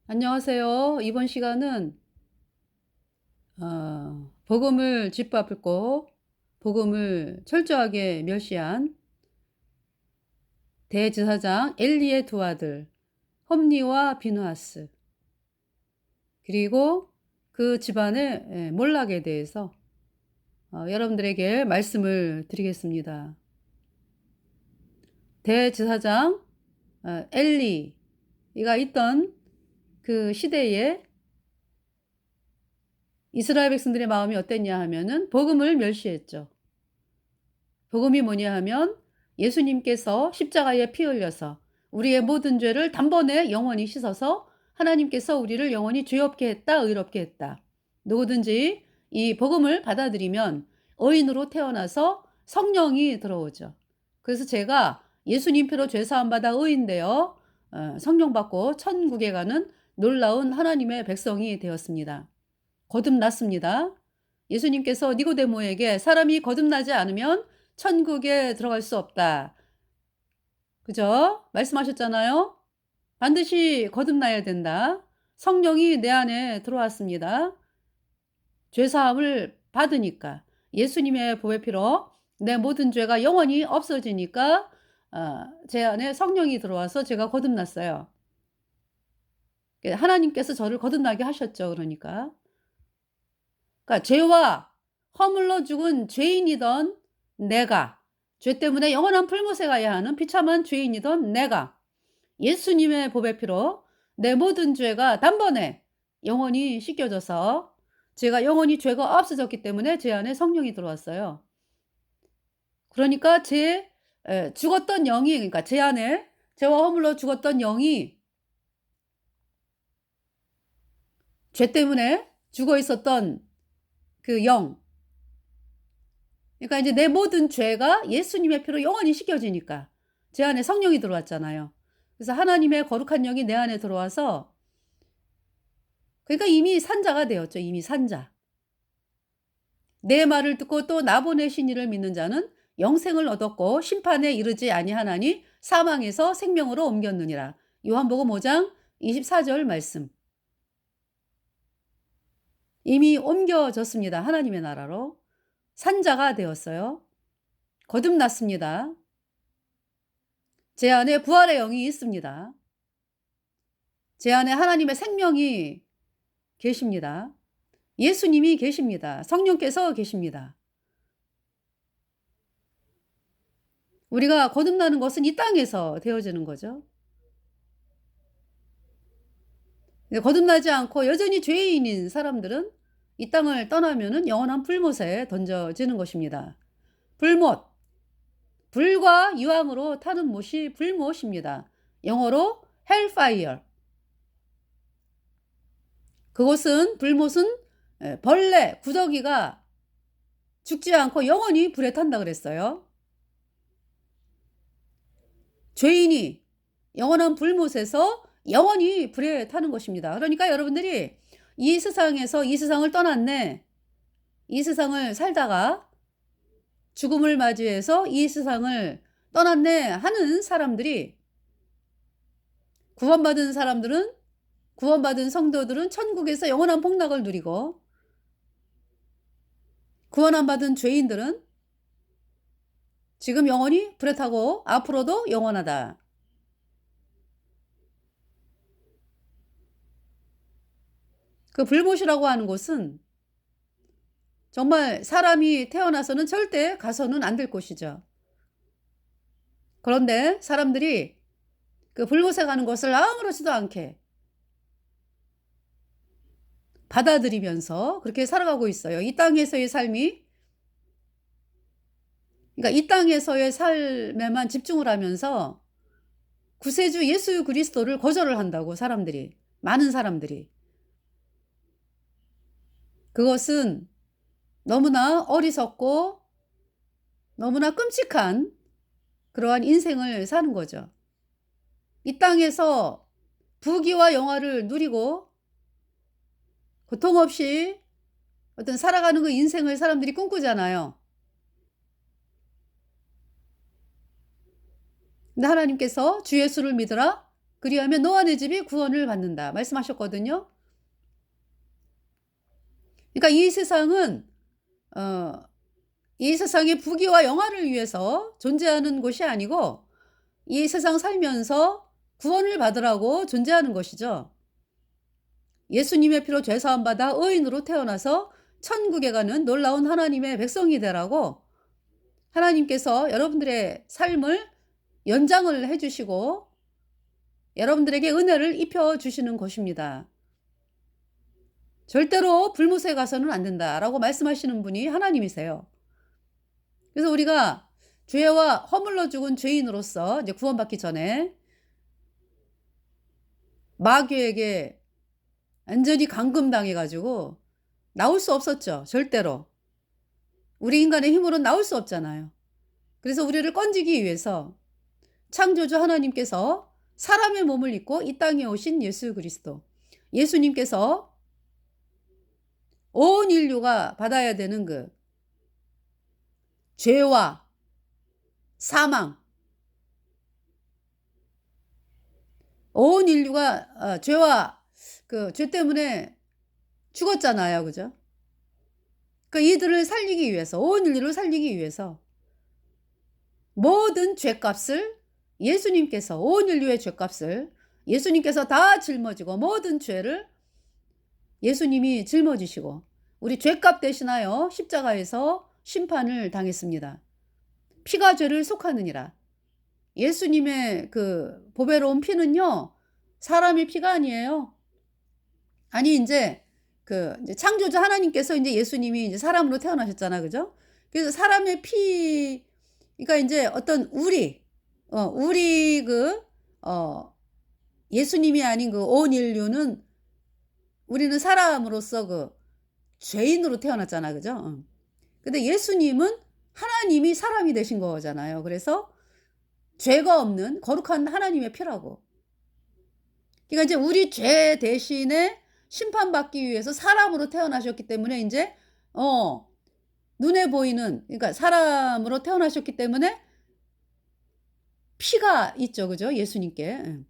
안녕하세요. 이번 시간은 복음을 짓밟고 복음을 철저하게 멸시한 대제사장 엘리의 두 아들 험리와 비느하스, 그리고 그 집안의 몰락에 대해서 여러분들에게 말씀을 드리겠습니다. 대제사장 엘리가 있던 그 시대에 이스라엘 백성들의 마음이 어땠냐 하면은 복음을 멸시했죠. 복음이 뭐냐 하면 예수님께서 십자가에 피 흘려서 우리의 모든 죄를 단번에 영원히 씻어서 하나님께서 우리를 영원히 죄 없게 했다, 의롭게 했다. 누구든지 이 복음을 받아들이면 의인으로 태어나서 성령이 들어오죠. 그래서 제가 예수님 피로 죄 사함 받아 의인 되어 성령 받고 천국에 가는 놀라운 하나님의 백성이 되었습니다. 거듭났습니다. 예수님께서 니고데모에게 사람이 거듭나지 않으면 천국에 들어갈 수 없다, 그죠? 말씀하셨잖아요. 반드시 거듭나야 된다. 성령이 내 안에 들어왔습니다. 죄사함을 받으니까, 예수님의 보혈 피로 내 모든 죄가 영원히 없어지니까 제 안에 성령이 들어와서 제가 거듭났어요. 하나님께서 저를 거듭나게 하셨죠. 그러니까 죄와 허물로 죽은 죄인이던 내가, 죄 때문에 영원한 풀못에 가야 하는 비참한 죄인이던 내가 예수님의 보배 피로 내 모든 죄가 단번에 영원히 씻겨져서 제가 영원히 죄가 없어졌기 때문에 제 안에 성령이 들어왔어요. 그러니까 제 죽었던 영이, 그러니까 제 안에 죄와 허물로 죽었던 영이, 죄 때문에 죽어 있었던 그 영, 그러니까 이제 내 모든 죄가 예수님의 피로 영원히 씻겨지니까 제 안에 성령이 들어왔잖아요. 그래서 하나님의 거룩한 영이 내 안에 들어와서, 그러니까 이미 산자가 되었죠. 이미 산자. 내 말을 듣고 또 나 보내신 이를 믿는 자는 영생을 얻었고 심판에 이르지 아니하나니 사망에서 생명으로 옮겼느니라. 요한복음 5장 24절 말씀. 이미 옮겨졌습니다. 하나님의 나라로. 산자가 되었어요. 거듭났습니다. 제 안에 부활의 영이 있습니다. 제 안에 하나님의 생명이 계십니다. 예수님이 계십니다. 성령께서 계십니다. 우리가 거듭나는 것은 이 땅에서 되어지는 거죠. 거듭나지 않고 여전히 죄인인 사람들은 이 땅을 떠나면은 영원한 불못에 던져지는 것입니다. 불못, 불과 유황으로 타는 못이 불못입니다. 영어로 hellfire. 그것은, 불못은 벌레, 구더기가 죽지 않고 영원히 불에 탄다 그랬어요. 죄인이 영원한 불못에서 영원히 불에 타는 것입니다. 그러니까 여러분들이 이 세상에서 이 세상을 떠났네, 이 세상을 살다가 죽음을 맞이해서 이 세상을 떠났네 하는 사람들이, 구원받은 사람들은, 구원받은 성도들은 천국에서 영원한 복락을 누리고, 구원 안 받은 죄인들은 지금 영원히 불에 타고 앞으로도 영원하다. 그 불못이라고 하는 곳은 정말 사람이 태어나서는 절대 가서는 안 될 곳이죠. 그런데 사람들이 그 불못에 가는 것을 아무렇지도 않게 받아들이면서 그렇게 살아가고 있어요. 이 땅에서의 삶이, 그러니까 이 땅에서의 삶에만 집중을 하면서 구세주 예수 그리스도를 거절을 한다고, 사람들이, 많은 사람들이. 그것은 너무나 어리석고 너무나 끔찍한 그러한 인생을 사는 거죠. 이 땅에서 부귀와 영화를 누리고 고통 없이 어떤 살아가는 그 인생을 사람들이 꿈꾸잖아요. 근데 하나님께서 주 예수를 믿으라, 그리하면 너와 내 집이 구원을 받는다 말씀하셨거든요. 그러니까 이 세상은 어 이 세상의 부귀와 영화를 위해서 존재하는 곳이 아니고 이 세상 살면서 구원을 받으라고 존재하는 것이죠. 예수님의 피로 죄 사함 받아 의인으로 태어나서 천국에 가는 놀라운 하나님의 백성이 되라고 하나님께서 여러분들의 삶을 연장을 해 주시고 여러분들에게 은혜를 입혀 주시는 것입니다. 절대로 불못에 가서는 안 된다라고 말씀하시는 분이 하나님이세요. 그래서 우리가 죄와 허물러 죽은 죄인으로서 이제 구원받기 전에 마귀에게 완전히 감금당해 가지고 나올 수 없었죠. 절대로. 우리 인간의 힘으로는 나올 수 없잖아요. 그래서 우리를 건지기 위해서 창조주 하나님께서 사람의 몸을 입고 이 땅에 오신 예수 그리스도. 예수님께서 온 인류가 받아야 되는 그 죄와 사망, 온 인류가 죄와 그 죄 때문에 죽었잖아요. 그죠? 그러니까 이들을 살리기 위해서, 온 인류를 살리기 위해서 모든 죄값을 예수님께서, 온 인류의 죄값을 예수님께서 다 짊어지고 모든 죄를 예수님이 짊어지시고 우리 죄값 대신하여 십자가에서 심판을 당했습니다. 피가 죄를 속하느니라. 예수님의 그 보배로운 피는요, 사람의 피가 아니에요. 아니, 이제 이제 창조주 하나님께서 이제 예수님이 이제 사람으로 태어나셨잖아. 그죠? 그래서 사람의 그러니까 이제 어떤 우리 예수님이 아닌 그 온 인류는 우리는 사람으로서 그 죄인으로 태어났잖아. 그죠? 근데 예수님은 하나님이 사람이 되신 거잖아요. 그래서 죄가 없는 거룩한 하나님의 피라고. 그러니까 이제 우리 죄 대신에 심판받기 위해서 사람으로 태어나셨기 때문에 이제 눈에 보이는 그러니까 사람으로 태어나셨기 때문에 피가 있죠. 그죠? 예수님께.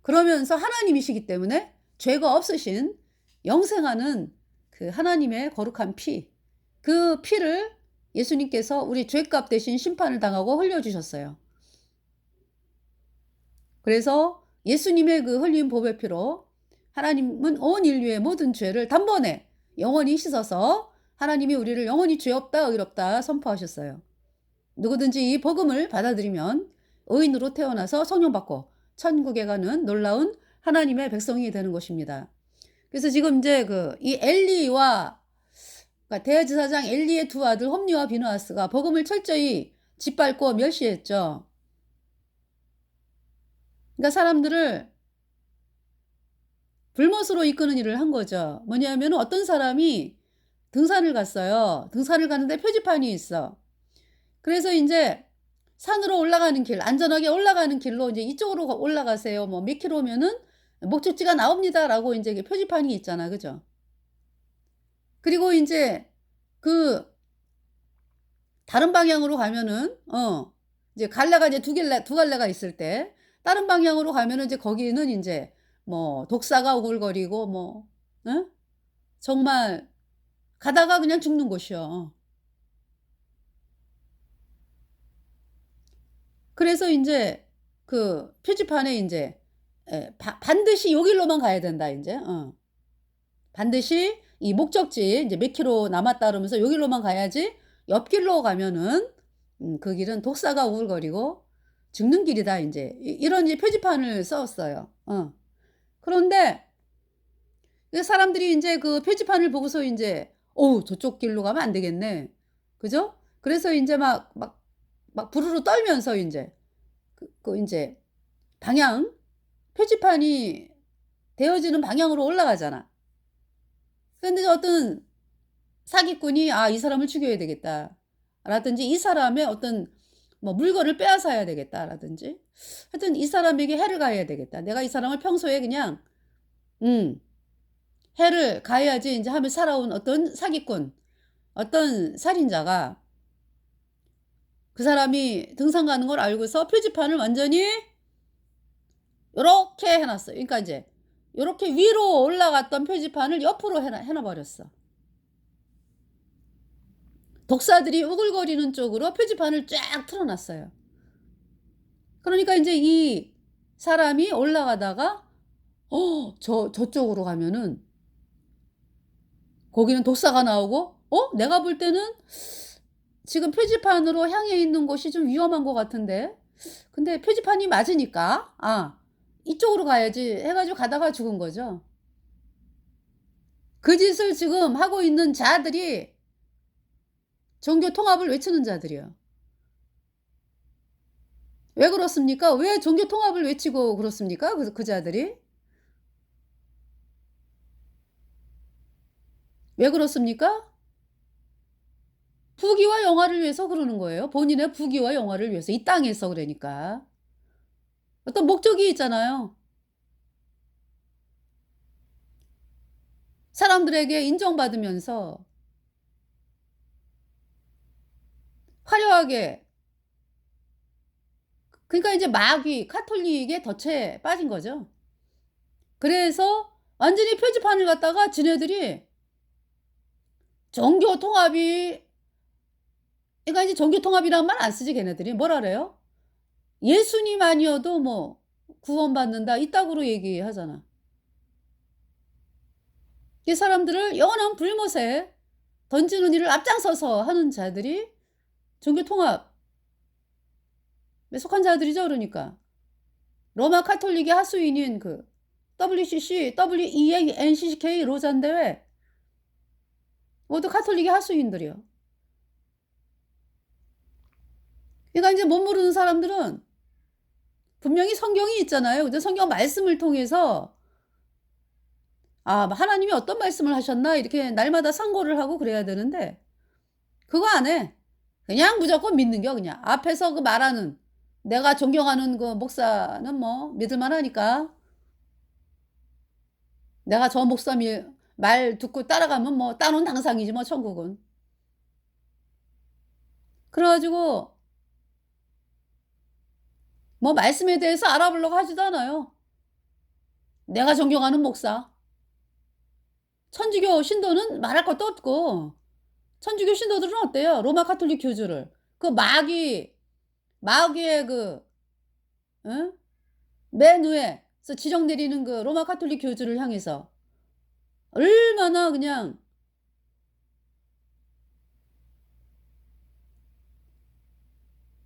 그러면서 하나님이시기 때문에 죄가 없으신 영생하는 그 하나님의 거룩한 피, 그 피를 예수님께서 우리 죄값 대신 심판을 당하고 흘려주셨어요. 그래서 예수님의 그 흘린 보배 피로 하나님은 온 인류의 모든 죄를 단번에 영원히 씻어서 하나님이 우리를 영원히 죄 없다 의롭다 선포하셨어요. 누구든지 이 복음을 받아들이면 의인으로 태어나서 성령받고 천국에 가는 놀라운 하나님의 백성이 되는 것입니다. 그래서 지금 이제 이 엘리와 그러니까 대제사장 엘리의 두 아들 홈리와 비느하스가 복음을 철저히 짓밟고 멸시했죠. 그러니까 사람들을 불못으로 이끄는 일을 한 거죠. 뭐냐면 어떤 사람이 등산을 갔어요. 등산을 가는데 표지판이 있어. 그래서 이제 산으로 올라가는 길, 안전하게 올라가는 길로 이제 이쪽으로 올라가세요. 뭐 몇 킬로면은 목적지가 나옵니다라고 이제 표지판이 있잖아. 그죠? 그리고 이제 다른 방향으로 가면은 이제 갈래가 이제 두 갈래가 있을 때 다른 방향으로 가면은 이제 거기는 이제 뭐 독사가 우글거리고 뭐 정말 가다가 그냥 죽는 곳이요. 그래서 인제 그 표지판에 인제 반드시 요 길로만 가야 된다 인제. 반드시 이 목적지 인제 몇 킬로 남았다 그러면서 요 길로만 가야지 옆길로 가면은 그 길은 독사가 우글거리고 죽는 길이다 인제. 이런 이제 표지판을 썼어요. 그런데 그 사람들이 인제 그 표지판을 보고서 인제 '어우 저쪽 길로 가면 안 되겠네.' 그죠? 그래서 인제 막 부르르 떨면서 인제 인제 방향 표지판이 되어지는 방향으로 올라가잖아. 근데 어떤 사기꾼이 '아 이 사람을 죽여야 되겠다.' 라든지 '이 사람의 어떤 뭐 물건을 빼앗아야 되겠다.' 라든지 하여튼 '이 사람에게 해를 가해야 되겠다. 내가 이 사람을 평소에 그냥 해를 가해야지.' 인제 하며 살아온 어떤 사기꾼, 어떤 살인자가 그 사람이 등산 가는 걸 알고서 표지판을 완전히 요렇게 해 놨어요. 그러니까 이제 요렇게 위로 올라갔던 표지판을 옆으로 해놔 버렸어. 독사들이 우글거리는 쪽으로 표지판을 쫙 틀어 놨어요. 그러니까 인제 이 사람이 올라가다가 저쪽으로 가면은 거기는 독사가 나오고 내가 볼 때는 지금 표지판으로 향해 있는 곳이 좀 위험한 것 같은데. 근데 표지판이 맞으니까 '아 이쪽으로 가야지.' 해 가지고 가다가 죽은 거죠. 그 짓을 지금 하고 있는 자들이 종교 통합을 외치는 자들이요. 왜 그렇습니까? 왜 종교 통합을 외치고 그렇습니까? 그 자들이? 왜 그렇습니까? 부귀와 영화를 위해서 그러는 거예요. 본인의 부귀와 영화를 위해서 이 땅에서 그러니까. 어떤 목적이 있잖아요. 사람들에게 인정받으면서 화려하게 그러니까 이제 마귀 카톨릭의 덫에 빠진 거죠. 그래서 완전히 표지판을 갖다가 지네들이 종교 통합이 그러니까 이제 종교 통합이라는 말 안 쓰지 걔네들이. 뭐라 그래요? "예수님 아니어도 뭐 구원받는다." 이따구로 얘기하잖아. 이 사람들을 영원한 불못에 던지는 일을 앞장서서 하는 자들이 종교 통합에 속한 자들이죠 그러니까. 로마 카톨릭의 하수인인 그 WCC, WEA, NCCK 로잔 대회 모두 카톨릭의 하수인들이요. 그러니까 인제 못 모르는 사람들은 분명히 성경이 있잖아요. 그죠? 성경 말씀을 통해서 '아 뭐 하나님이 어떤 말씀을 하셨나?' 이렇게 날마다 상고를 하고 그래야 되는데 그거 안 해. 그냥 무조건 믿는 그냥. 앞에서 그 말하는 내가 존경하는 그 목사는 뭐 믿을 만하니까 내가 저 목사 말 듣고 따라가면 뭐 따놓은 당상이지 뭐 천국은. 그래 가지고 뭐 말씀에 대해서 알아보려고 하지도 않아요. 내가 존경하는 목사. 천주교 신도는 말할 것도 없고 천주교 신도들은 어때요? 로마 가톨릭 교주를 그 마귀의 그 응? 맨 위에서 지령 내리는 그 로마 가톨릭 교주를 향해서 얼마나 그냥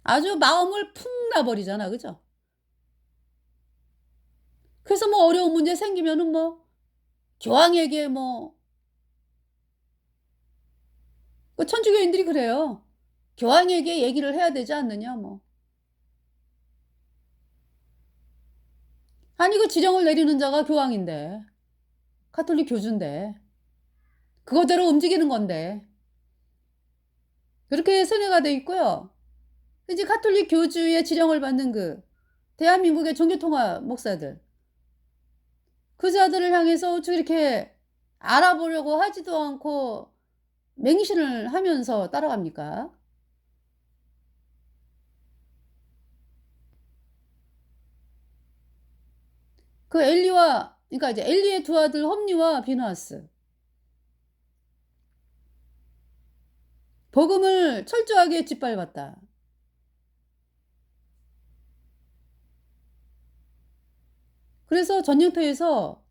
아주 마음을 푹 놔 버리잖아. 그죠? 그래서 뭐 어려운 문제 생기면은 뭐 교황에게 뭐 그 천주교인들이 그래요. 교황에게 얘기를 해야 되지 않느냐 뭐. 아니 그 지령을 내리는 자가 교황인데 가톨릭 교주인데 그거대로 움직이는 건데 그렇게 세뇌가 돼 있고요. 이제 가톨릭 교주의 지령을 받는 그 대한민국의 종교통합 목사들 그 자들을 향해서 어떻게 이렇게 알아보려고 하지도 않고 맹신을 하면서 따라갑니까? 그 엘리와 그러니까 이제 엘리의 두 아들 홈니와 비느하스 복음을 철저하게 짓밟았다. 그래서 전쟁터에서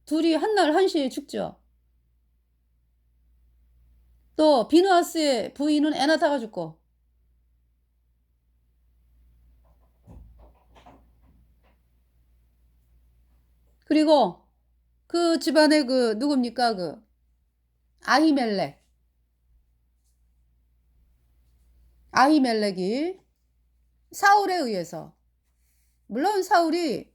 둘이 한날 한시에 죽죠. 또 비느하스의 부인은 에나타가 죽고 그리고 그 집안의 그 누굽니까? 그 아히멜렉. 아히멜렉이 사울에 의해서 물론 사울도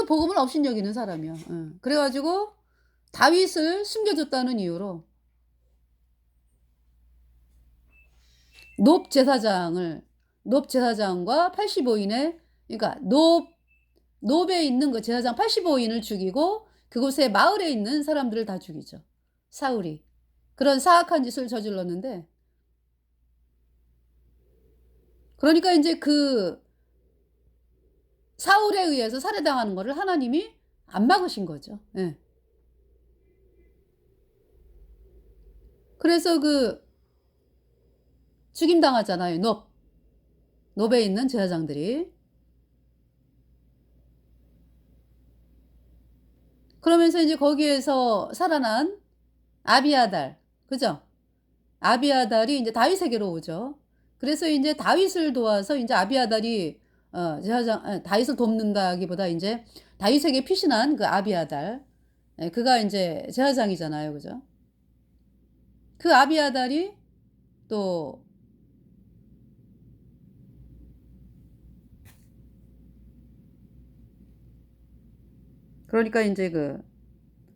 복음을 업신여기는 사람이야. 응. 그래 가지고 다윗을 숨겨줬다는 이유로 놉 제사장과 85인의 그러니까 놉에 있는 그 제사장 85인을 죽이고 그곳에 마을에 있는 사람들을 다 죽이죠. 사울이. 그런 사악한 짓을 저질렀는데 그러니까 인제 그 사울에 의해서 살해당하는 거를 하나님이 안 막으신 거죠. 예. 그래서 그 죽임당하잖아요. 놉에 있는 제사장들이. 그러면서 이제 거기에서 살아난 아비아달, 그죠? 아비아달이 이제 다윗에게로 오죠. 그래서 이제 다윗을 도와서 이제 아비아달이 다윗을 돕는다기보다 이제 다윗에게 피신한 그 아비아달, 예, 그가 이제 제사장이잖아요, 그죠? 그 아비아달이 또 그러니까 이제 그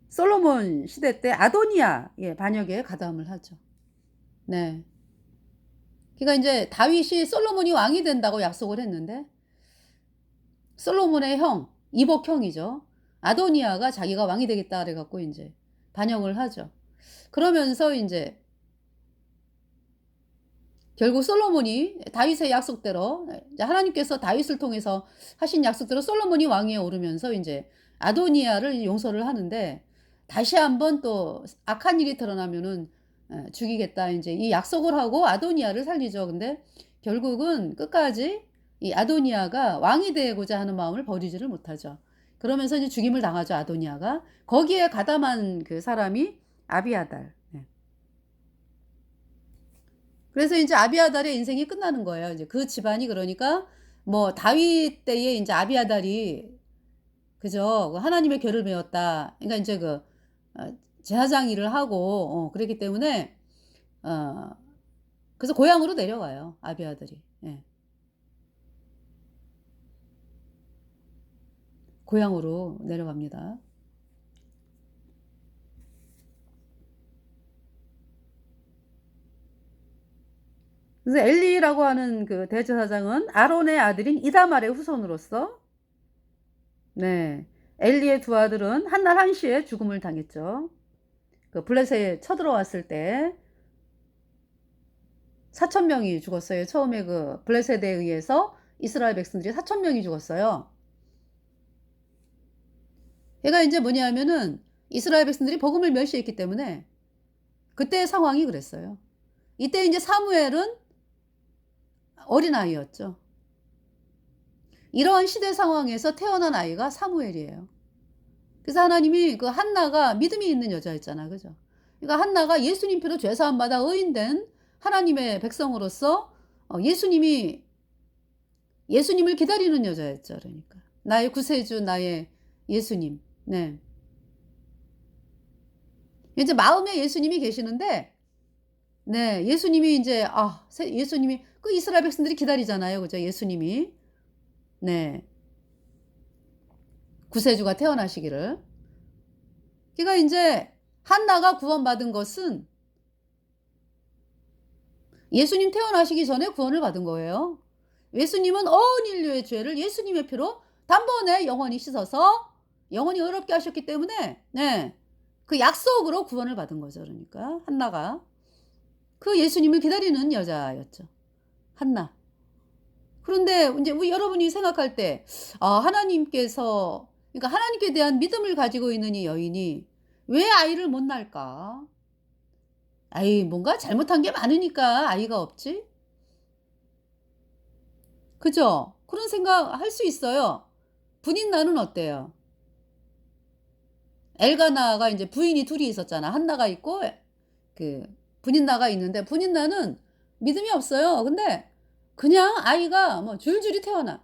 솔로몬 시대 때 아도니아의 반역에 가담을 하죠. 네. 그러니까 이제 다윗이 솔로몬이 왕이 된다고 약속을 했는데 솔로몬의 형, 이복형이죠. 아도니아가 자기가 왕이 되겠다 그래 갖고 이제 반역을 하죠. 그러면서 이제 결국 솔로몬이 다윗의 약속대로 이제 하나님께서 다윗을 통해서 하신 약속대로 솔로몬이 왕위에 오르면서 이제 아도니아를 용서를 하는데 다시 한번 또 악한 일이 드러나면은 죽이겠다 이제 이 약속을 하고 아도니아를 살리죠. 근데 결국은 끝까지 이 아도니아가 왕이 되고자 하는 마음을 버리지를 못하죠. 그러면서 이제 죽임을 당하죠. 아도니아가. 거기에 가담한 그 사람이 아비아달. 네. 그래서 이제 아비아달의 인생이 끝나는 거예요. 이제 그 집안이 그러니까 뭐 다윗 때에 이제 아비아달이 그죠? 그 하나님의 궤를 메웠다. 그러니까 이제 그 제사장 일을 하고 그랬기 때문에 어 그래서 고향으로 내려가요. 아비아달이. 예. 고향으로 내려갑니다. 그래서 엘리라고 하는 그 대제사장은 아론의 아들인 이다말의 후손으로서 네. 엘리의 두 아들은 한날 한시에 죽음을 당했죠. 그 블레셋에 쳐들어왔을 때 4,000명이 죽었어요. 처음에 그 블레셋에 의해서 이스라엘 백성들이 4,000명이 죽었어요. 얘가 이제 뭐냐면은 이스라엘 백성들이 복음을 멸시했기 때문에 그때의 상황이 그랬어요. 이때 이제 사무엘은 어린아이였죠. 이러한 시대 상황에서 태어난 아이가 사무엘이에요. 그래서 하나님이 그 한나가 믿음이 있는 여자였잖아. 그죠? 그러니까 한나가 예수님 피로 죄사함 받아 의인된 하나님의 백성으로서 예수님을 기다리는 여자였죠. 그러니까 나의 구세주, 나의 예수님. 네. 이제 마음에 예수님이 계시는데 네, 예수님이 이제 예수님이 그 이스라엘 백성들이 기다리잖아요. 그죠? 예수님이. 네. 구세주가 태어나시기를. 그러니까 이제 한나가 구원받은 것은 예수님 태어나시기 전에 구원을 받은 거예요. 예수님은 온 인류의 죄를 예수님의 피로 단번에 영원히 씻어서 영원히 의롭게 하셨기 때문에 네. 그 약속으로 구원을 받은 거죠. 그러니까 한나가 그 예수님을 기다리는 여자였죠. 한나. 그런데 이제 여러분이 생각할 때 하나님께서 그러니까 하나님께 대한 믿음을 가지고 있는 이 여인이 왜 아이를 못 낳을까? 아이 뭔가 잘못한 게 많으니까 아이가 없지? 그죠? 그런 생각 할 수 있어요. 분인나는 어때요? 엘가나가 이제 부인이 둘이 있었잖아. 한나가 있고 그 분인나가 있는데 분인나는 믿음이 없어요. 근데 그냥 아이가 뭐 줄줄이 태어나.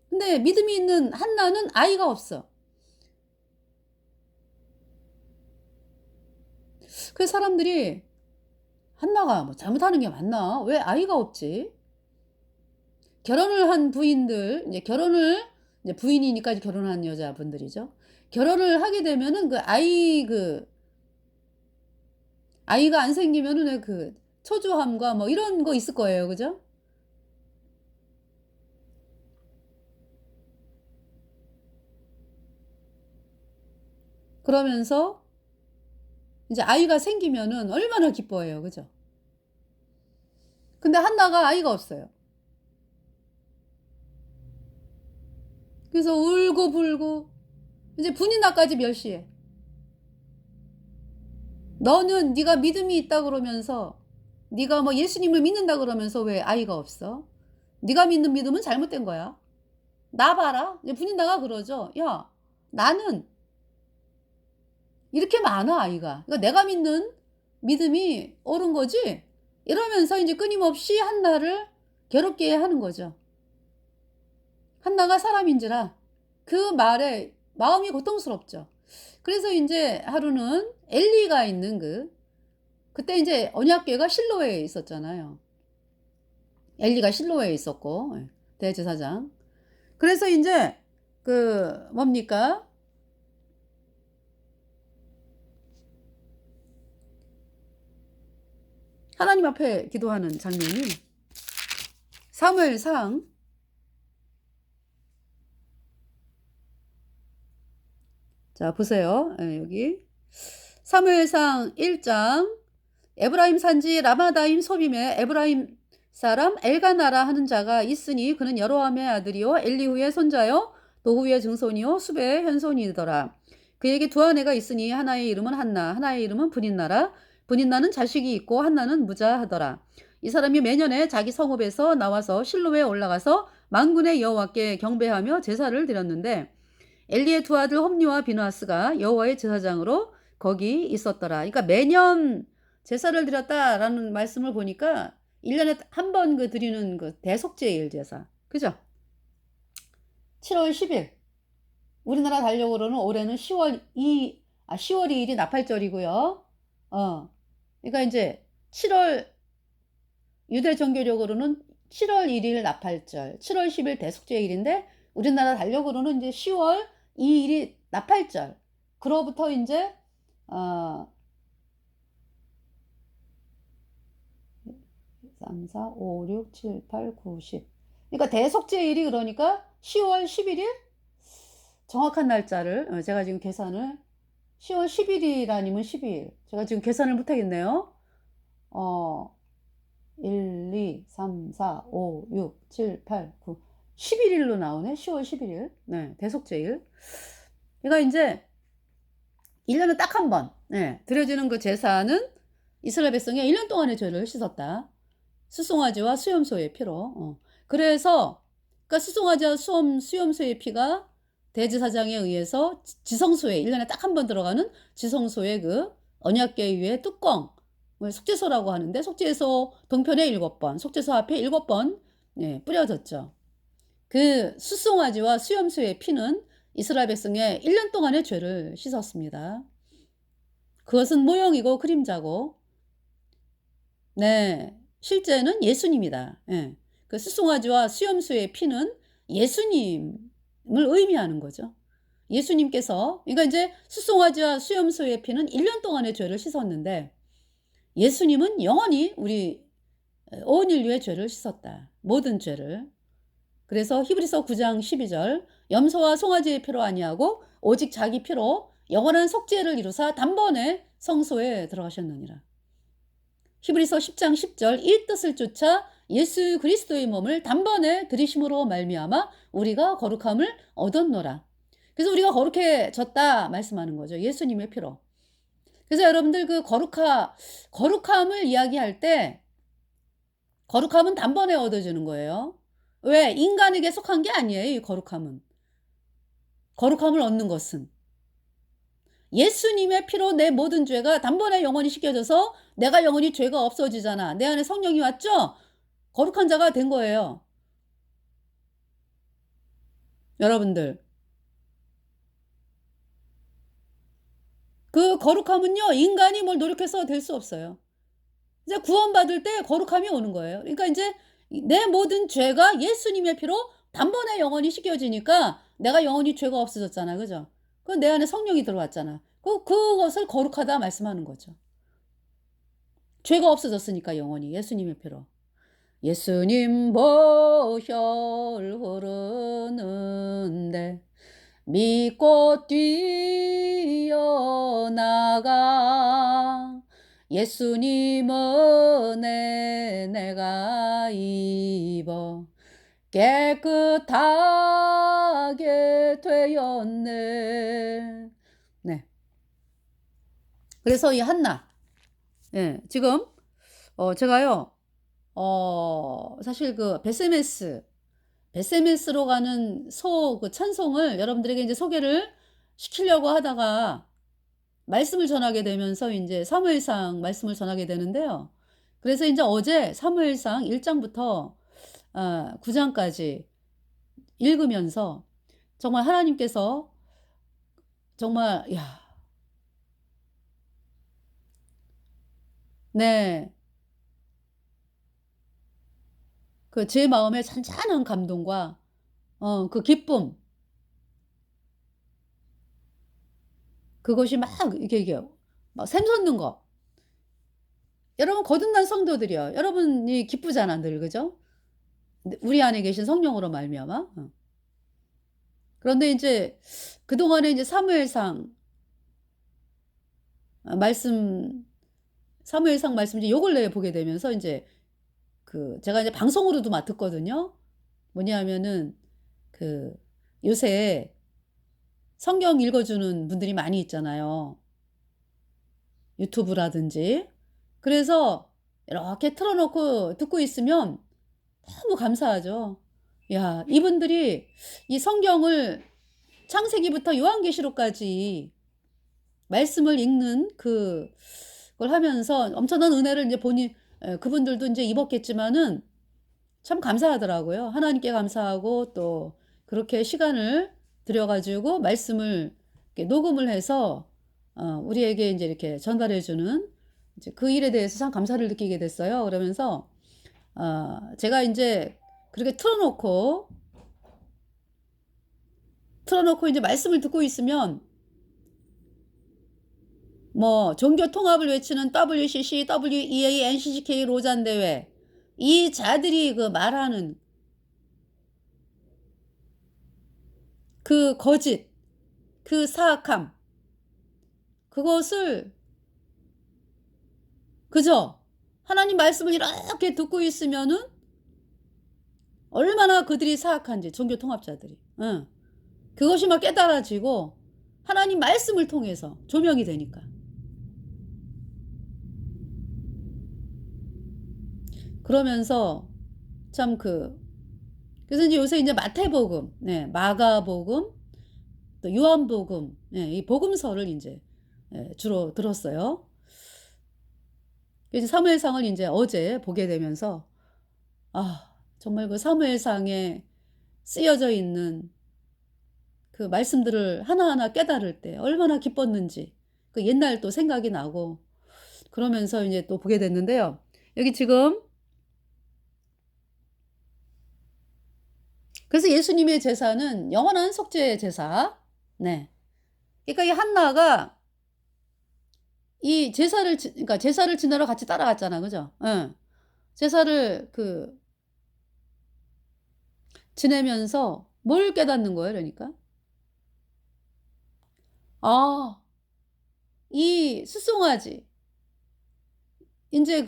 근데 믿음이 있는 한나는 아이가 없어. 그 사람들이 한나가 뭐 잘못하는 게 맞나? 왜 아이가 없지? 결혼을 한 부인들, 이제 부인이니까 결혼한 여자분들이죠. 결혼을 하게 되면은 아이가 안 생기면은 그 초조함과 뭐 이런 거 있을 거예요. 그죠? 그러면서 이제 아이가 생기면은 얼마나 기뻐해요. 그죠? 근데 한나가 아이가 없어요. 그래서 울고 불고 이제 분이나까지 멸시해. 너는 네가 믿음이 있다 그러면서 네가 뭐 예수님을 믿는다 그러면서 왜 아이가 없어? 네가 믿는 믿음은 잘못된 거야. 나 봐라. 이제 분이나가 그러죠. 야, 나는 이렇게 많아 아이가. 그러니까 내가 믿는 믿음이 옳은 거지. 이러면서 이제 끊임없이 한나를 괴롭게 하는 거죠. 한나가 사람인지라 그 말에 마음이 고통스럽죠. 그래서 이제 하루는 엘리가 있는 그때 이제 언약궤가 실로에 있었잖아요. 엘리가 실로에 있었고 대제사장. 그래서 이제 뭡니까? 하나님 앞에 기도하는 장면이 사무엘상 자 보세요. 여기 사무엘상 1장 에브라임 산지 라마다임 소빔에 에브라임 사람 엘가나라 하는 자가 있으니 그는 여로함의 아들이요 엘리후의 손자요 노후의 증손이요 수베의 현손이더라. 그에게 두 아내가 있으니 하나의 이름은 한나 하나의 이름은 분인나라. 분인나는 자식이 있고 한나는 무자하더라. 이 사람이 매년에 자기 성읍에서 나와서 실로에 올라가서 만군의 여호와께 경배하며 제사를 드렸는데 엘리의 두 아들 홈니와 비누아스가 여호와의 제사장으로 거기 있었더라. 그러니까 매년 제사를 드렸다라는 말씀을 보니까 1년에 한 번 드리는 대속제일 제사. 그죠? 7월 10일. 우리나라 달력으로는 올해는 10월 2일이 나팔절이고요. 그러니까 이제 7월 유대 종교력으로는 7월 1일 나팔절, 7월 10일 대속제일인데 우리나라 달력으로는 이제 10월 2일이 나팔절. 그로부터 이제 3, 4, 5, 6, 7, 8, 9, 10. 그러니까 대속제일이 그러니까 10월 11일? 정확한 날짜를 제가 지금 계산을 10월 10일이 아니면 12일. 제가 지금 계산을 못하겠네요. 1, 2, 3, 4, 5, 6, 7, 8, 9, 11일로 나오네. 10월 11일. 네, 대속제일. 그러니까 이제 1년에 딱 한 번 드려지는 그 제사는 이스라엘 백성의 1년 동안의 죄를 씻었다. 수송아지와 수염소의 피로. 그래서 그러니까 수송아지와 수염소의 피가 대제사장에 의해서 지성소에 1년에 딱 한 번 들어가는 지성소의 언약궤 위에 뚜껑 속죄소라고 하는데 속죄소 동편에 7번, 속죄소 앞에 7번 뿌려졌죠. 그 수송아지와 수염소의 피는 이스라엘 백성의 1년 동안의 죄를 씻었습니다. 그것은 모형이고 그림자고 실제는 예수님이다. 그 수송아지와 수염소의 피는 예수님을 의미하는 거죠. 예수님께서 그러니까 이제 수송아지와 수염소의 피는 1년 동안의 죄를 씻었는데 예수님은 영원히 우리 온 인류의 죄를 씻었다. 모든 죄를. 그래서 히브리서 9장 12절 염소와 송아지의 피로 아니하고 오직 자기 피로 영원한 속죄를 이루사 단번에 성소에 들어가셨느니라. 히브리서 10장 10절 이 뜻을 쫓아 예수 그리스도의 몸을 단번에 들이심으로 말미암아 우리가 거룩함을 얻었노라. 그래서 우리가 거룩해졌다 말씀하는 거죠. 예수님의 피로. 그래서 여러분들 거룩함을 이야기할 때 거룩함은 단번에 얻어지는 거예요. 왜? 인간에게 속한 게 아니에요. 이 거룩함을 얻는 것은 예수님의 피로 내 모든 죄가 단번에 영원히 씻겨져서 내가 영원히 죄가 없어지잖아. 내 안에 성령이 왔죠? 거룩한 자가 된 거예요. 여러분들 그 거룩함은요 인간이 뭘 노력해서 될 수 없어요. 이제 구원받을 때 거룩함이 오는 거예요. 그러니까 이제 내 모든 죄가 예수님의 피로 단번에 영원히 씻겨지니까 내가 영원히 죄가 없어졌잖아. 그죠? 그 내 안에 성령이 들어왔잖아. 그것을 거룩하다 말씀하는 거죠. 죄가 없어졌으니까 영원히 예수님의 피로. 예수님 보혈 흐르는데 믿고 뛰어나가 예수님 은혜 내가 입어 깨끗하게 하게 되었네. 네. 그래서 이 한나, 예, 지금 제가요, 사실 그 베세메스로 가는 그 찬송을 여러분들에게 이제 소개를 시키려고 하다가 말씀을 전하게 되면서 인제 사무엘상 말씀을 전하게 되는데요. 그래서 인제 어제 사무엘상 1 장부터 9 장까지 읽으면서 정말 하나님께서 정말, 야, 네, 그 제 마음에 잔잔한 감동과 그 기쁨, 그것이 막 이게 막 샘솟는 거. 여러분, 거듭난 성도들이요, 여러분이 기쁘잖아 늘, 그죠? 네, 우리 안에 계신 성령으로 말미암아. 그런데 인제 그동안에 인제 사무엘상 말씀, 사무엘상 말씀 이제 요 근래에 보게 되면서 인제 그 제가 이제 방송으로도 막 듣거든요. 뭐냐면은 그 요새 성경 읽어 주는 분들이 많이 있잖아요, 유튜브라든지. 그래서 이렇게 틀어 놓고 듣고 있으면 너무 감사하죠. 야, 이분들이 이 성경을 창세기부터 요한계시록까지 말씀을 읽는 그걸 하면서 엄청난 은혜를 인제 본인, 그분들도 인제 입었겠지만은 참 감사하더라고요. 하나님께 감사하고 또 그렇게 시간을 들여 가지고 말씀을 이렇게 녹음을 해서 우리에게 인제 이렇게 전달해 주는 이제 그 일에 대해서 참 감사를 느끼게 됐어요. 그러면서 제가 인제 그렇게 틀어 놓고 인제 말씀을 듣고 있으면 뭐 종교 통합을 외치는 WCC, WEA, NCCK 로잔 대회, 이 자들이 그 말하는 그 거짓, 그 사악함, 그것을, 그죠? 하나님 말씀을 이렇게 듣고 있으면은 얼마나 그들이 사악한지, 종교 통합자들이. 응. 그것이 막 깨달아지고 하나님 말씀을 통해서 조명이 되니까. 그러면서 참 그래서 이제 요새 이제 마태복음, 네, 마가복음, 또 요한복음, 예, 이 복음서를 인제 주로 들었어요. 이제 사무엘상을 인제 어제 보게 되면서 정말 그 사무엘상에 쓰여져 있는 그 말씀들을 하나하나 깨달을 때 얼마나 기뻤는지 그 옛날 또 생각이 나고, 그러면서 이제 또 보게 됐는데요. 여기 지금, 그래서 예수님의 제사는 영원한 속죄 제사. 네. 그러니까 이 한나가 이 그러니까 제사를 지내러 같이 따라갔잖아. 그죠? 예. 제사를 지내면서 뭘 깨닫는 거예요, 그러니까? 아, 이 숫송아지, 인제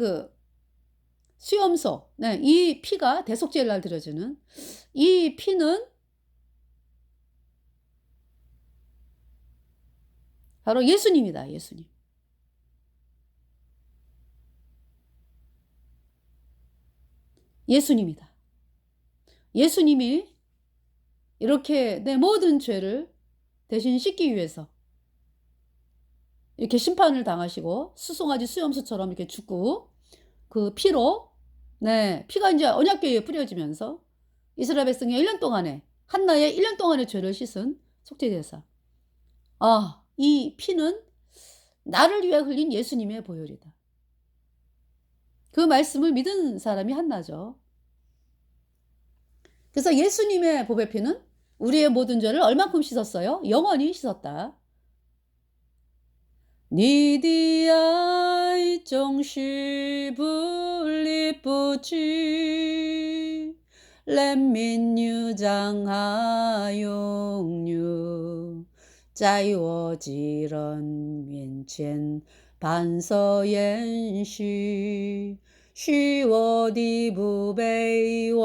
수염소, 네, 이 피가 대속죄일 날 드려지는 이 피는 바로 예수님이다, 예수님. 예수님이다. 예수님이 이렇게 내 모든 죄를 대신 씻기 위해서 이렇게 심판을 당하시고 수송아지 수염소처럼 이렇게 죽고 그 피로, 네, 피가 인제 언약궤에 뿌려지면서 이스라엘 백성의 1년 동안에, 한나의 1년 동안의 죄를 씻은 속죄제사. 이 피는 나를 위해 흘린 예수님의 보혈이다. 그 말씀을 믿은 사람이 한나죠. 그래서 예수님의 보배 피는 우리의 모든 죄를 얼만큼 씻었어요? 영원히 씻었다. 니디아이 정시 분리부지 렘민유 장하용유 짜이워지런 면첸 반서옌시 쉬워디 부베이와니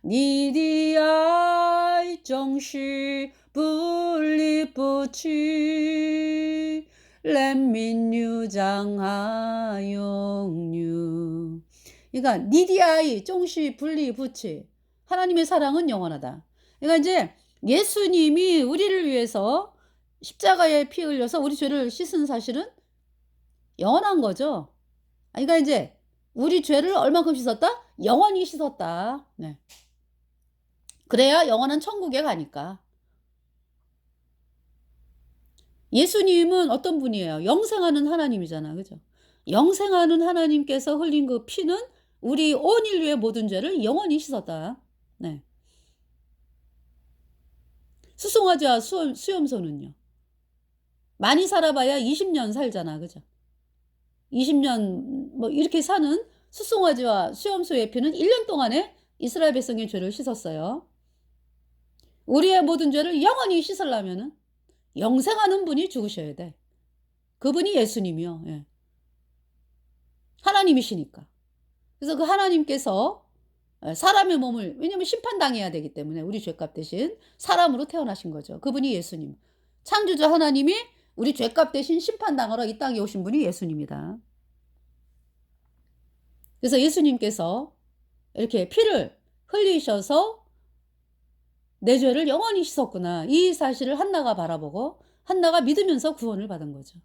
你的爱总是不离不弃，怜悯又장하永留. 그러니까 니디 아이 종시 분리 부치. 하나님의 사랑은 영원하다. 그러니까 이제 예수님이 우리를 위해서 십자가에 피 흘려서 우리 죄를 씻은 사실은 영원한 거죠. 그러니까 이제 우리 죄를 얼만큼 씻었다? 영원히 씻었다. 네. 그래야 영원한 천국에 가니까. 예수님은 어떤 분이에요? 영생하는 하나님이잖아. 그죠? 영생하는 하나님께서 흘린 그 피는 우리 온 인류의 모든 죄를 영원히 씻었다. 네. 수송아지와 수염소는요. 많이 살아봐야 20년 살잖아. 그죠? 20년 뭐 이렇게 사는 수송아지와 수염소의 피는 1년 동안에 이스라엘 백성의 죄를 씻었어요. 우리의 모든 죄를 영원히 씻으려면은 영생하는 분이 죽으셔야 돼. 그분이 예수님이요. 예. 하나님이시니까. 그래서 그 하나님께서 사람의 몸을, 왜냐면 심판당해야 되기 때문에 우리 죄값 대신 사람으로 태어나신 거죠. 그분이 예수님. 창조주 하나님이 우리 죄값 대신 심판당하러 이 땅에 오신 분이 예수님이다. 그래서 예수님께서 이렇게 피를 흘리셔서 내 죄를 영원히 씻었구나. 이 사실을 한나가 바라보고 한나가 믿으면서 구원을 받은 거죠.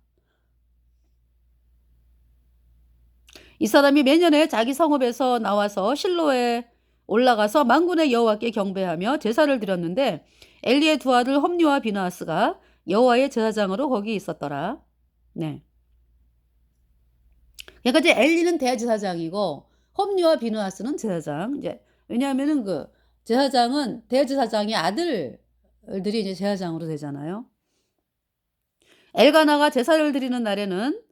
이 사람이 매년에 자기 성읍에서 나와서 실로에 올라가서 만군의 여호와께 경배하며 제사를 드렸는데 엘리의 두 아들 홈리와 비느하스가 여호와의 제사장으로 거기 있었더라. 네. 그러니까 이제 엘리는 대제사장이고 홈리와 비느하스는 제사장. 이제 왜냐하면은 그 제사장은 대제사장의 아들들이 이제 제사장으로 되잖아요. 엘가나가 제사를 드리는 날에는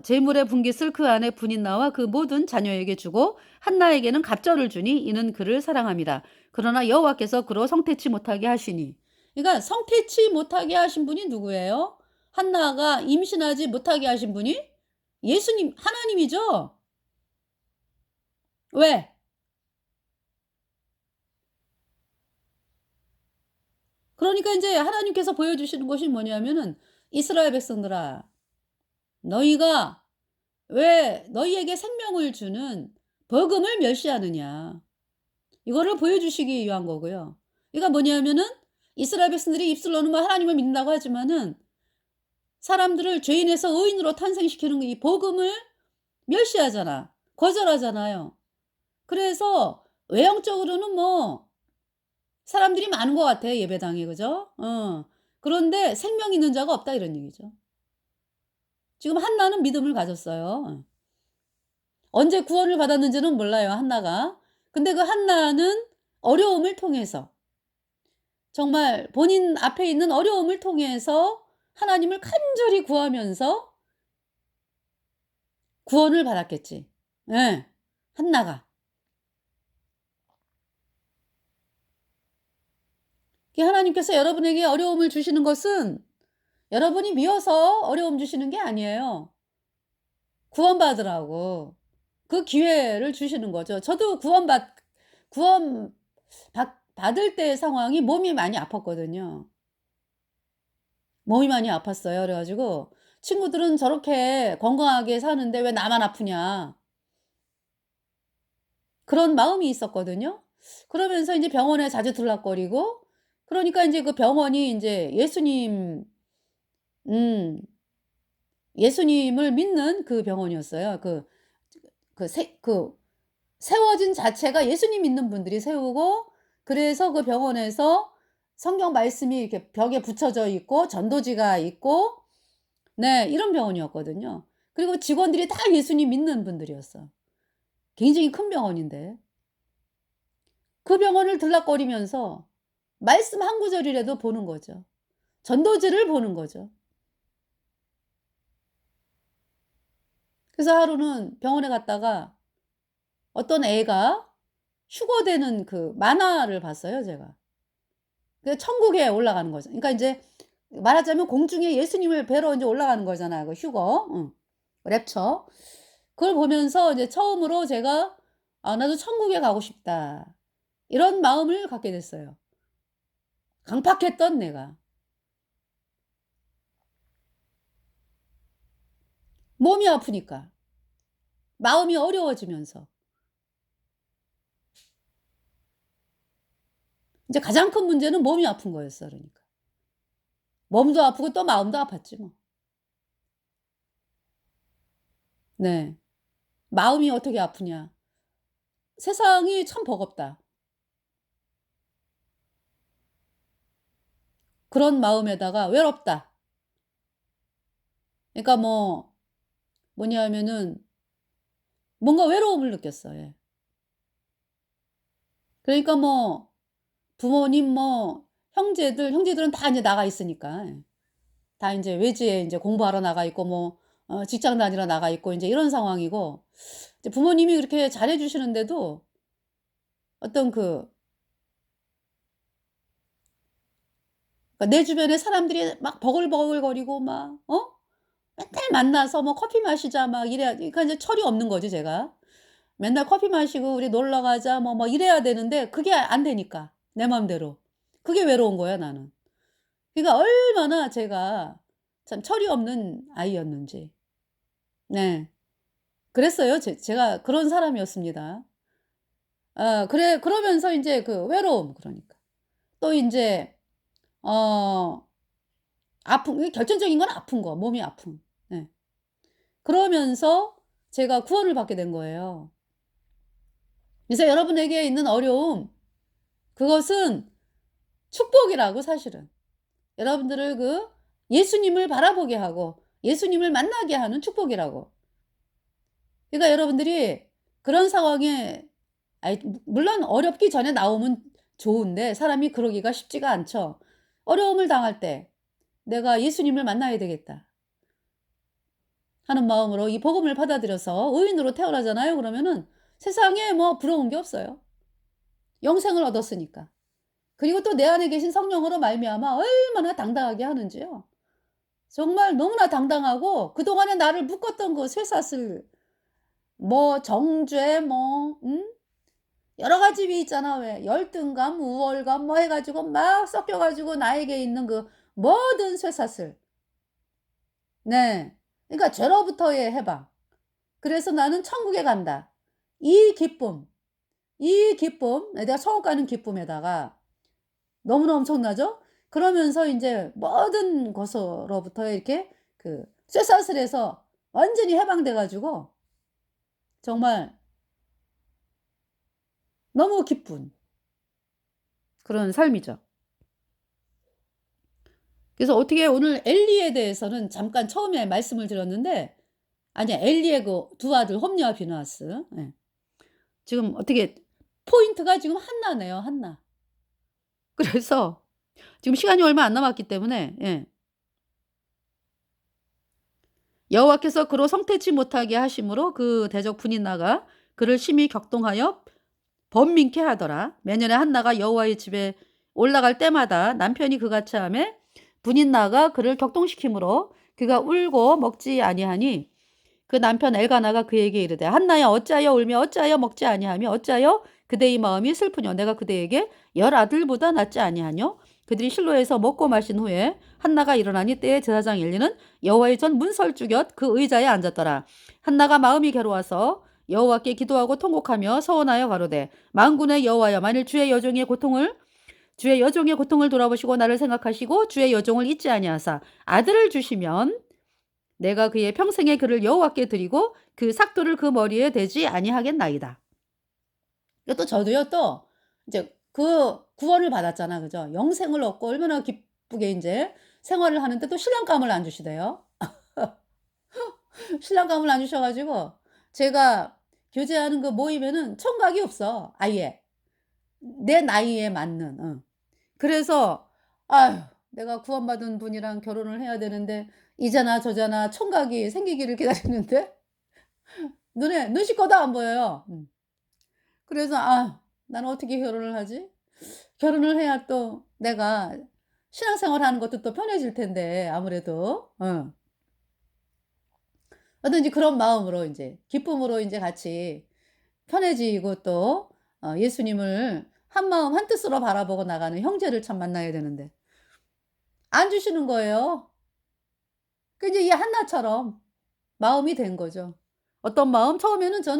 제물의 분깃을 그 안에 분인 나와 그 모든 자녀에게 주고 한나에게는 갑절을 주니 이는 그를 사랑합니다. 그러나 여호와께서 그로 성태치 못하게 하시니. 그러니까 성태치 못하게 하신 분이 누구예요? 한나가 임신하지 못하게 하신 분이 예수님, 하나님이죠. 왜? 그러니까 이제 하나님께서 보여주시는 것이 뭐냐면은 이스라엘 백성들아, 너희가 왜 너희에게 생명을 주는 복음을 멸시하느냐. 이거를 보여주시기 위한 거고요. 그러니까 뭐냐면은 이스라엘 백성들이 입술로는 뭐 하나님을 믿는다고 하지만은 사람들을 죄인에서 의인으로 탄생시키는 이 복음을 멸시하잖아. 거절하잖아요. 그래서 외형적으로는 뭐 사람들이 많은 것 같아. 예배당에. 그죠? 그런데 생명 있는 자가 없다 이런 얘기죠. 지금 한나는 믿음을 가졌어요. 언제 구원을 받았는지는 몰라요. 한나가. 근데 그 한나는 어려움을 통해서 정말 본인 앞에 있는 어려움을 통해서 하나님을 간절히 구하면서 구원을 받았겠지. 예. 한나가. 하나님께서 여러분에게 어려움을 주시는 것은 여러분이 미워서 어려움 주시는 게 아니에요. 구원받으라고. 그 기회를 주시는 거죠. 저도 받을 때 상황이 몸이 많이 아팠거든요. 몸이 많이 아팠어요. 그래 가지고 친구들은 저렇게 건강하게 사는데 왜 나만 아프냐. 그런 마음이 있었거든요. 그러면서 이제 병원에 자주 들락거리고 그러니까 인제 그 병원이 인제 예수님을 믿는 그 병원이었어요. 그 세워진 자체가 예수님 믿는 분들이 세우고 그래서 그 병원에서 성경 말씀이 이렇게 벽에 붙여져 있고 전도지가 있고 네 이런 병원이었거든요. 그리고 직원들이 다 예수님 믿는 분들이었어. 굉장히 큰 병원인데. 그 병원을 들락거리면서 말씀 한 구절이라도 보는 거죠. 전도지를 보는 거죠. 그래서 하루는 병원에 갔다가 어떤 애가 휴거되는 그 만화를 봤어요, 제가. 그 천국에 올라가는 거죠. 그러니까 인제 말하자면 공중에 예수님을 뵈러 인제 올라가는 거잖아요, 그 휴거. 랩처. 그걸 보면서 이제 처음으로 제가 '아 나도 천국에 가고 싶다.' 이런 마음을 갖게 됐어요. 강팍했던 내가. 몸이 아프니까. 마음이 어려워지면서. 이제 가장 큰 문제는 몸이 아픈 거였어 그러니까. 몸도 아프고 또 마음도 아팠지 뭐. 네. 마음이 어떻게 아프냐. 세상이 참 버겁다. 그런 마음에다가 외롭다. 그러니까 뭐냐 하면은 뭔가 외로움을 느꼈어. 예. 그러니까 부모님 형제들은 다 인제 나가 있으니까. 예. 다 인제 외지에 인제 공부하러 나가 있고 직장 다니러 나가 있고 인제 이런 상황이고, 이제 부모님이 그렇게 잘해 주시는데도 어떤 그러니까 내 주변에 사람들이 막 버글버글거리고 맨날 만나서 커피 마시자 막 이래야, 그러니까 이제 철이 없는 거지 제가. 맨날 커피 마시고 "우리 놀러 가자." 이래야 되는데 그게 안 되니까 내 맘대로. 그게 외로운 거야 나는. 그러니까 얼마나 제가 참 철이 없는 아이였는지. 네. 그랬어요. 제가 그런 사람이었습니다. 그러면서 인제 그 외로움, 그러니까. 또 인제 어 아픈, 이 결정적인 건 아픈 거, 몸이 아픔. 예. 그러면서 제가 구원을 받게 된 거예요. 그래서 여러분에게 있는 어려움, 그것은 축복이라고 사실은. 여러분들을 예수님을 바라보게 하고 예수님을 만나게 하는 축복이라고. 그러니까 여러분들이 그런 상황에, 물론 어렵기 전에 나오면 좋은데 사람이 그러기가 쉽지가 않죠. 어려움을 당할 때 '내가 예수님을 만나야 되겠다.' 하는 마음으로 이 복음을 받아들여서 의인으로 태어나잖아요. 그러면은 세상에 부러운 게 없어요. 영생을 얻었으니까. 그리고 또 내 안에 계신 성령으로 말미암아 얼마나 당당하게 하는지요. 정말 너무나 당당하고, 그동안에 나를 묶었던 그 쇠사슬, 정죄, 여러 가지 있잖아. 왜 열등감, 우월감 해 가지고 막 섞여 가지고 나에게 있는 그 모든 쇠사슬. 네. 그러니까 죄로부터의 해방. 그래서 '나는 천국에 간다.' 이 기쁨, 이 기쁨, 내가 천국 가는 기쁨에다가 너무나 엄청나죠? 그러면서 인제 모든 것으로부터 이렇게 쇠사슬에서 완전히 해방돼 가지고 정말 너무 기쁜 그런 삶이죠. 그래서 어떻게 오늘 엘리에 대해서는 잠깐 처음에 말씀을 드렸는데, 아니야, 엘리의 그 두 아들 홈리와 비느하스. 예. 지금 어떻게 포인트가 지금 한나네요, 한나. 그래서 지금 시간이 얼마 안 남았기 때문에, 예. 여호와께서 그로 성태치 못하게 하심으로 그 대적 분인나가 그를 심히 격동하여 번민케 하더라. 매년에 한나가 여호와의 집에 올라갈 때마다 남편이 그같이 하매 분인나가 그를 격동시키므로 그가 울고 먹지 아니하니, 그 남편 엘가나가 그에게 이르되 한나야 어찌하여 울며 어찌하여 먹지 아니하며 어찌하여 그대의 마음이 슬프뇨. 내가 그대에게 10 아들보다 낫지 아니하뇨. 그들이 실로에서 먹고 마신 후에 한나가 일어나니 때에 제사장 엘리는 여호와의 전 문설주 곁 그 의자에 앉았더라. 한나가 마음이 괴로워서 여호와께 기도하고 통곡하며 서원하여 가로되 만군의 여호와여, 만일 주의 여종의 고통을 돌아보시고 나를 생각하시고 주의 여종을 잊지 아니하사 아들을 주시면 내가 그의 평생의 그를 여호와께 드리고 그 삭도를 그 머리에 대지 아니하겠나이다. 이것도 저도요, 또 이제 그 구원을 받았잖아. 그죠? 영생을 얻고 얼마나 기쁘게 인제 생활을 하는데 또 신랑감을 안 주시대요. 신랑감을 안 주셔 가지고 제가 교제하는 그 모임에는 총각이 없어 아예. 내 나이에 맞는. 그래서 아휴, 내가 구원받은 분이랑 결혼을 해야 되는데 이자나 저자나 총각이 생기기를 기다리는데 눈에 눈씻고도 안 보여요. 그래서 '아, 나는 어떻게 결혼을 하지? 결혼을 해야 또 내가 신앙생활 하는 것도 또 편해질 텐데 아무래도.' 어떤지 그런 마음으로 인제 기쁨으로 인제 같이 편해지고 또 예수님을 한마음 한뜻으로 바라보고 나가는 형제를 참 만나야 되는데 안 주시는 거예요. 그 이제 이 한나처럼 마음이 된 거죠. 어떤 마음? 처음에는 저는